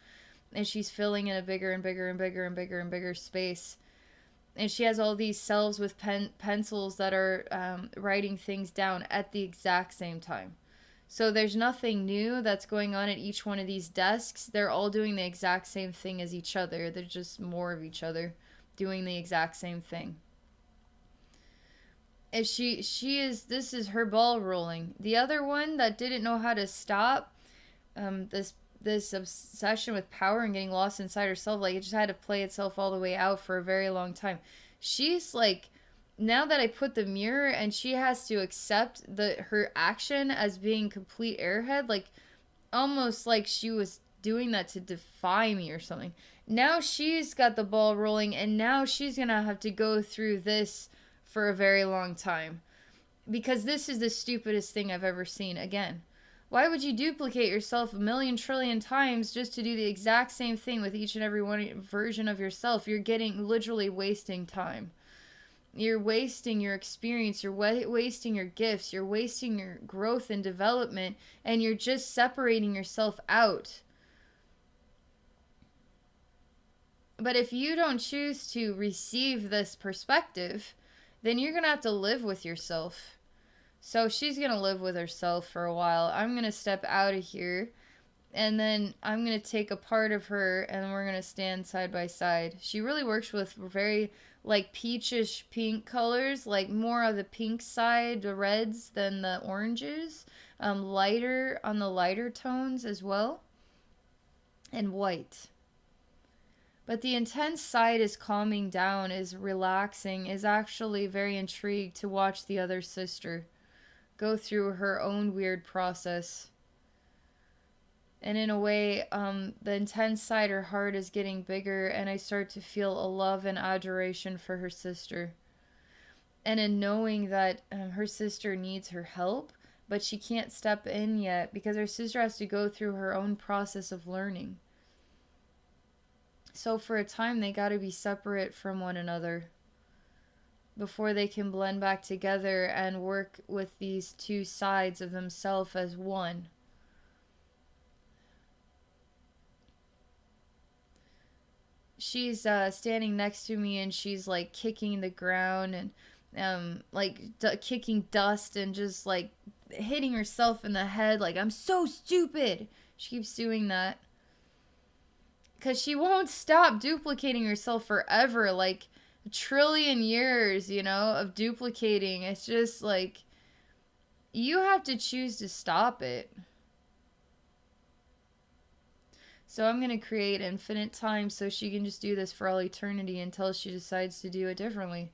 And she's filling in a bigger and bigger and bigger and bigger and bigger space. And she has all these selves with pencils that are writing things down at the exact same time. So there's nothing new that's going on at each one of these desks. They're all doing the exact same thing as each other. They're just more of each other doing the exact same thing. If she is, this is her ball rolling. The other one that didn't know how to stop this obsession with power and getting lost inside herself, like it just had to play itself all the way out for a very long time. She's like, now that I put the mirror, and she has to accept her action as being complete airhead, like almost like she was doing that to defy me or something. Now she's got the ball rolling, and now she's gonna have to go through this for a very long time, because this is the stupidest thing I've ever seen. Again, why would you duplicate yourself a million trillion times just to do the exact same thing with each and every one version of yourself? You're getting literally wasting time. You're wasting your experience, you're wasting your gifts, you're wasting your growth and development, and you're just separating yourself out. But if you don't choose to receive this perspective, then you're going to have to live with yourself. So she's going to live with herself for a while. I'm going to step out of here, and then I'm going to take a part of her, and we're going to stand side by side. She really works with very like peachish pink colors, like more of the pink side, the reds than the oranges, lighter on the lighter tones as well, and white. But the intense side is calming down, is relaxing, is actually very intrigued to watch the other sister go through her own weird process. And in a way, the intense side, her heart is getting bigger, and I start to feel a love and adoration for her sister. And in knowing that her sister needs her help, but she can't step in yet because her sister has to go through her own process of learning. So for a time, they got to be separate from one another before they can blend back together and work with these two sides of themselves as one. She's standing next to me, and she's like kicking the ground and kicking dust and just like hitting herself in the head like, I'm so stupid. She keeps doing that because she won't stop duplicating herself forever, like a trillion years, you know, of duplicating. It's just like, you have to choose to stop it. So I'm going to create infinite time so she can just do this for all eternity until she decides to do it differently.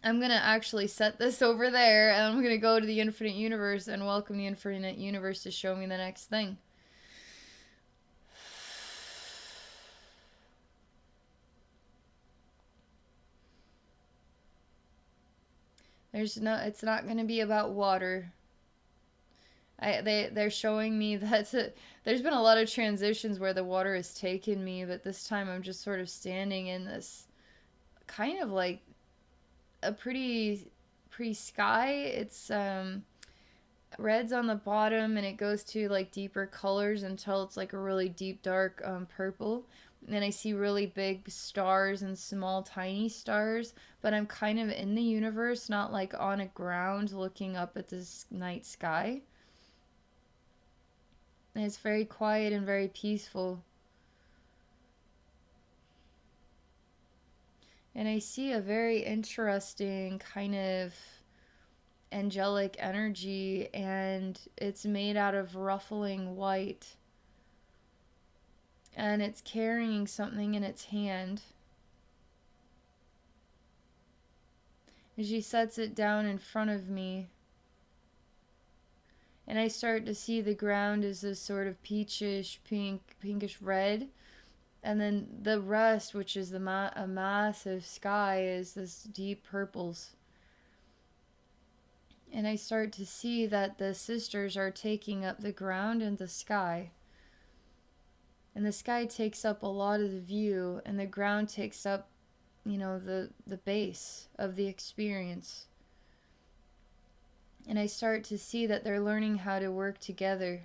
I'm going to actually set this over there, and I'm going to go to the infinite universe and welcome the infinite universe to show me the next thing. It's not going to be about water. They're showing me that there's been a lot of transitions where the water has taken me, but this time I'm just sort of standing in this kind of like a pretty sky. It's red's on the bottom, and it goes to like deeper colors until it's like a really deep dark purple. And then I see really big stars and small tiny stars, but I'm kind of in the universe, not like on a ground looking up at this night sky. And it's very quiet and very peaceful. And I see a very interesting kind of angelic energy, and it's made out of ruffling white. And it's carrying something in its hand. And she sets it down in front of me. And I start to see the ground is this sort of peachish, pinkish red. And then the rest, which is a massive sky, is this deep purples. And I start to see that the sisters are taking up the ground and the sky. And the sky takes up a lot of the view, and the ground takes up, the base of the experience. And I start to see that they're learning how to work together.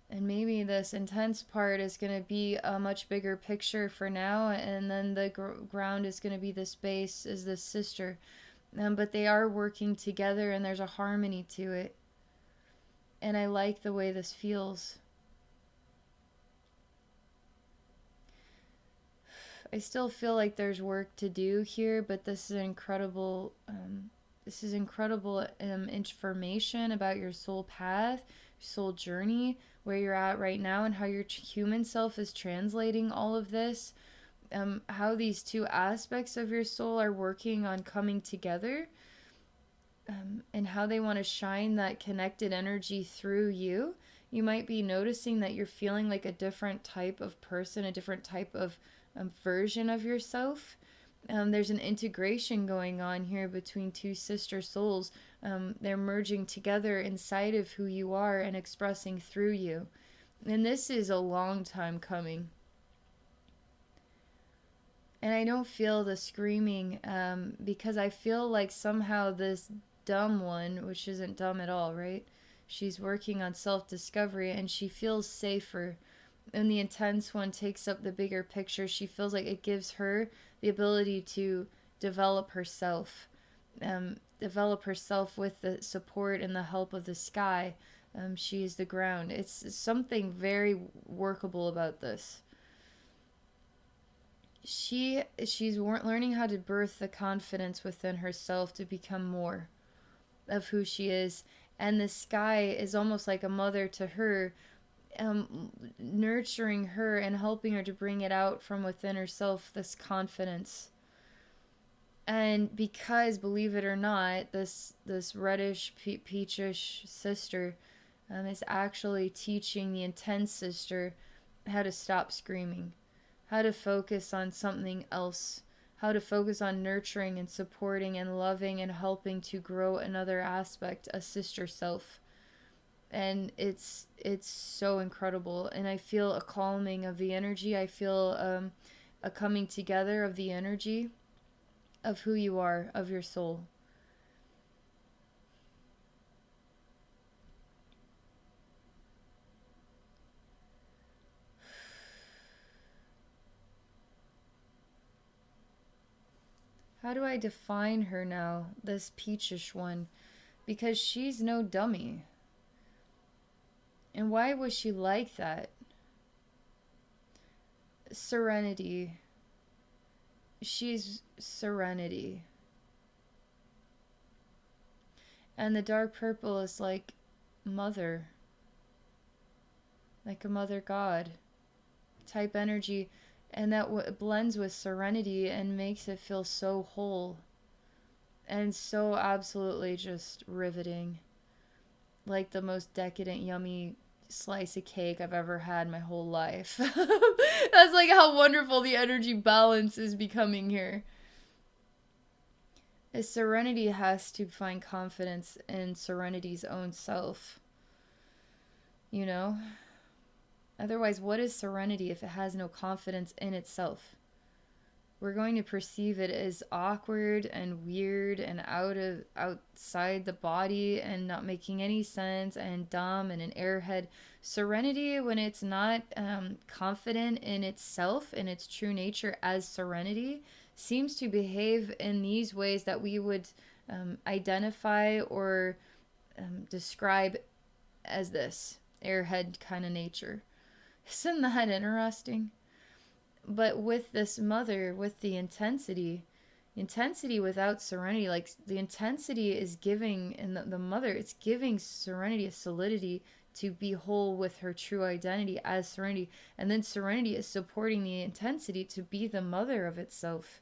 And maybe this intense part is going to be a much bigger picture for now, and then the ground is going to be this base, is this sister. But they are working together, and there's a harmony to it. And I like the way this feels. I still feel like there's work to do here, but this is incredible. This is incredible information about your soul path, soul journey, where you're at right now, and how your human self is translating all of this. How these two aspects of your soul are working on coming together, and how they want to shine that connected energy through you. You might be noticing that you're feeling like a different type of person, a different type of version of yourself. There's an integration going on here between two sister souls. They're merging together inside of who you are and expressing through you. And this is a long time coming. And I don't feel the screaming, because I feel like somehow this dumb one, which isn't dumb at all, right? She's working on self-discovery, and she feels safer. And the intense one takes up the bigger picture. She feels like it gives her the ability to develop herself. Develop herself with the support and the help of the sky. She is the ground. It's something very workable about this. She's learning how to birth the confidence within herself to become more of who she is. And the sky is almost like a mother to her, nurturing her and helping her to bring it out from within herself, this confidence. And because, believe it or not, this reddish peachish sister is actually teaching the intense sister how to stop screaming, how to focus on something else, how to focus on nurturing and supporting and loving and helping to grow another aspect, a sister self. And it's so incredible. And I feel a calming of the energy. I feel a coming together of the energy of who you are, of your soul. How do I define her now, this peachish one? Because she's no dummy. And why was she like that? Serenity. She's Serenity. And the dark purple is like mother. like a mother god type energy, and that blends with serenity and makes it feel so whole and so absolutely just riveting, like the most decadent yummy slice of cake I've ever had my whole life. That's like how wonderful the energy balance is becoming here. Is serenity has to find confidence in serenity's own self, you know? Otherwise, what is serenity if it has no confidence in itself? We're going to perceive it as awkward and weird and outside the body and not making any sense and dumb and an airhead. Serenity, when it's not confident in itself, in its true nature as serenity, seems to behave in these ways that we would identify or describe as this airhead kind of nature. Isn't that interesting? But with this mother, with the intensity without serenity, like the intensity is giving, and the mother, it's giving serenity a solidity to be whole with her true identity as serenity. And then serenity is supporting the intensity to be the mother of itself,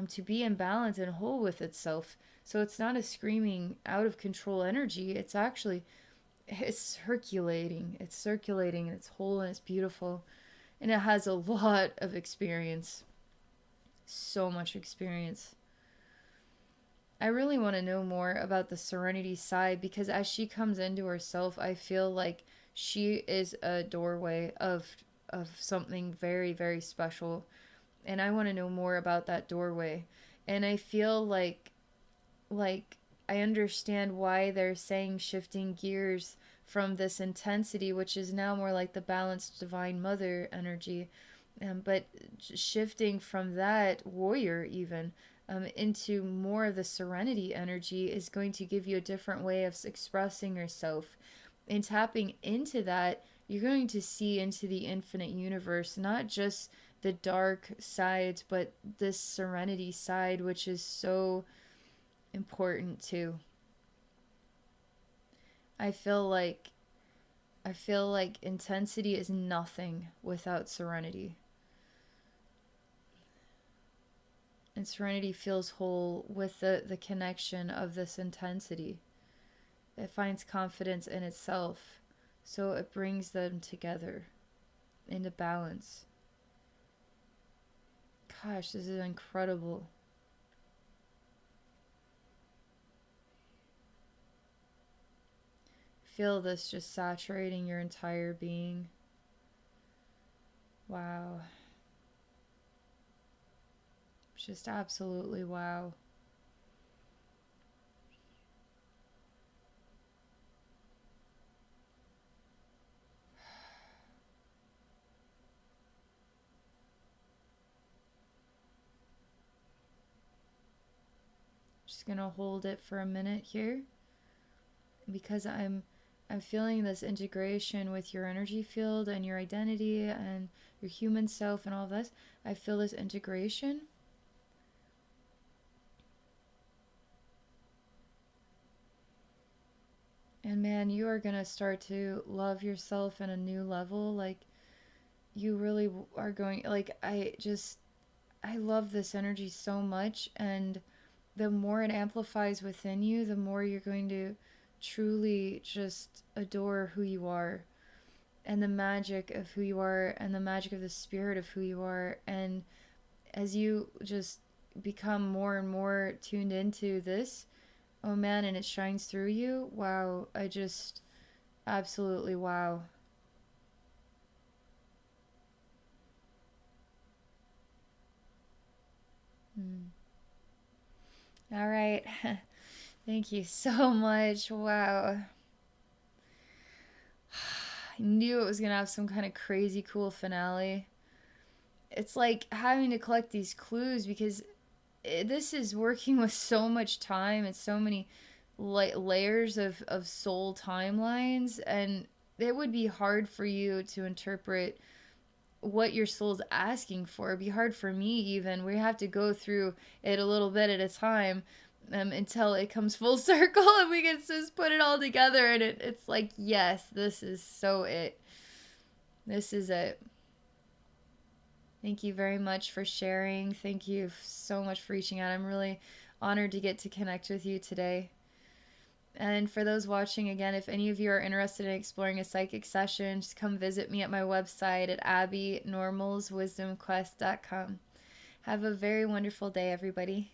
to be in balance and whole with itself. So it's not a screaming out of control energy. It's actually, it's circulating. It's circulating and it's whole and it's beautiful. And it has a lot of experience. So much experience. I really want to know more about the serenity side, because as she comes into herself, I feel like she is a doorway of something very, very special. And I want to know more about that doorway. And I feel like I understand why they're saying shifting gears from this intensity, which is now more like the balanced divine mother energy, but shifting from that warrior even into more of the serenity energy is going to give you a different way of expressing yourself. And tapping into that, you're going to see into the infinite universe, not just the dark side, but this serenity side, which is so important too. I feel like intensity is nothing without serenity. And serenity feels whole with the connection of this intensity. It finds confidence in itself, so it brings them together into balance. Gosh, this is incredible. Feel this just saturating your entire being. Wow. Just absolutely wow. Just gonna hold it for a minute here, because I'm feeling this integration with your energy field and your identity and your human self and all this. I feel this integration. And man, you are going to start to love yourself in a new level. Like, you really are going, like, I love this energy so much. And the more it amplifies within you, the more you're going to truly just adore who you are and the magic of who you are and the magic of the spirit of who you are. And as you just become more and more tuned into this, oh man, and it shines through you, wow, I just absolutely wow. All right. Thank you so much. Wow. I knew it was going to have some kind of crazy cool finale. It's like having to collect these clues, because this is working with so much time and so many layers of soul timelines, and it would be hard for you to interpret what your soul's asking for. It'd be hard for me even. We have to go through it a little bit at a time, until it comes full circle and we can just put it all together, and it's like, yes, this is so it. This is it. Thank you very much for sharing. Thank you so much for reaching out. I'm really honored to get to connect with you today. And for those watching, again, if any of you are interested in exploring a psychic session, just come visit me at my website at abbeynormalswisdomquest.com. Have a very wonderful day, everybody.